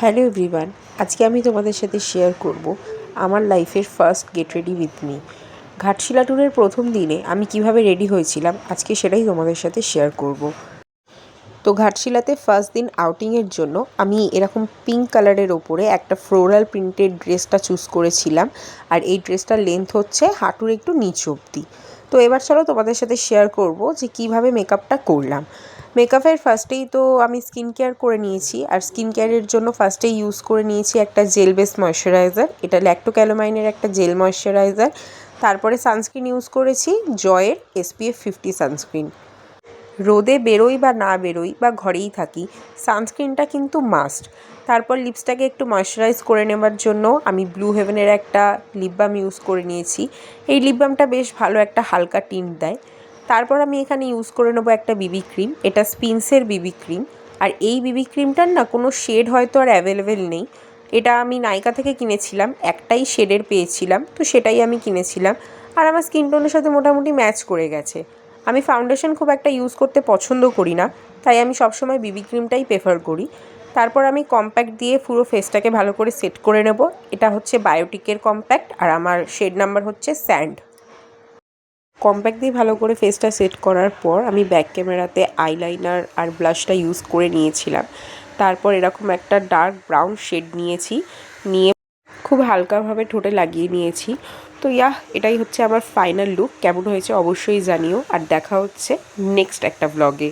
Hello everyone, আজকে আমি তোমাদের সাথে শেয়ার করব আমার লাইফের first get ready with me. Ghatshila ট্যুরের প্রথম দিনে আমি কিভাবে রেডি হয়েছিলাম আজকে সেটাই তোমাদের সাথে শেয়ার করব। তো ঘাটশিলাতে ফার্স্ট দিন আউটিংয়ের জন্য আমি এরকম পিঙ্ক কালারের ওপরে একটা ফ্লোরাল প্রিন্টেড ড্রেসটা চুজ করেছিলাম, আর এই ড্রেসটার লেন্থ হচ্ছে হাঁটুর একটু নিচ অবধি। তো এবার চলো তোমাদের সাথে শেয়ার করব যে কিভাবে মেকআপটা করলাম। মেকআপের ফার্স্টেই তো আমি স্কিন কেয়ার করে নিয়েছি, আর স্কিন কেয়ারের জন্য ফার্স্টেই ইউজ করে নিয়েছি একটা জেল বেস ময়শ্চারাইজার। এটা ল্যাক্টোক্যালোমাইনের একটা জেল ময়শ্চারাইজার। তারপরে সানস্ক্রিন ইউজ করেছি জয়ের SPF 50 সানস্ক্রিন। রোদে বেরোই বা না বেরোই বা ঘরেই থাকি, সানস্ক্রিনটা কিন্তু মাস্ট। তারপর লিপসটাকে একটু ময়শ্চারাইজ করে নেবার জন্য আমি ব্লু হেভেনের একটা লিপ বাম ইউজ করে নিয়েছি। এই লিপ বামটা বেশ ভালো একটা হালকা টিন্ট দেয়। তারপর আমি এখানে ইউজ করে নেবো একটা বিবি ক্রিম, এটা স্পিন্সের বিবি ক্রিম। আর এই বিবি ক্রিমটার না কোনো শেড হয়তো আর অ্যাভেলেবেল নেই, এটা আমি নাইকা থেকে কিনেছিলাম, একটাই শেডের পেয়েছিলাম, তো সেটাই আমি কিনেছিলাম। আর আমার স্কিন টোনের সাথে মোটামুটি ম্যাচ করে গেছে। আমি ফাউন্ডেশন খুব একটা ইউজ করতে পছন্দ করি না, তাই আমি সবসময় বিবি ক্রিমটাই প্রেফার করি। তারপর আমি কম্প্যাক্ট দিয়ে পুরো ফেসটাকে ভালো করে সেট করে নেব। এটা হচ্ছে বায়োটিকের কম্প্যাক্ট, আর আমার শেড নাম্বার হচ্ছে স্যান্ড। কম্প্যাক্ট দিয়ে ভালো করে ফেসটা সেট করার পর আমি ব্যাক ক্যামেরাতে আইলাইনার আর ব্লাশটা ইউজ করে নিয়েছিলাম। তারপর এরকম একটা ডার্ক ব্রাউন শেড নিয়ে খুব হালকাভাবে ঠোঁটে লাগিয়ে নিয়েছি। তো এটাই হচ্ছে আমার ফাইনাল লুক। কেমন হয়েছে অবশ্যই জানিও, আর দেখা হচ্ছে নেক্সট একটা ব্লগে।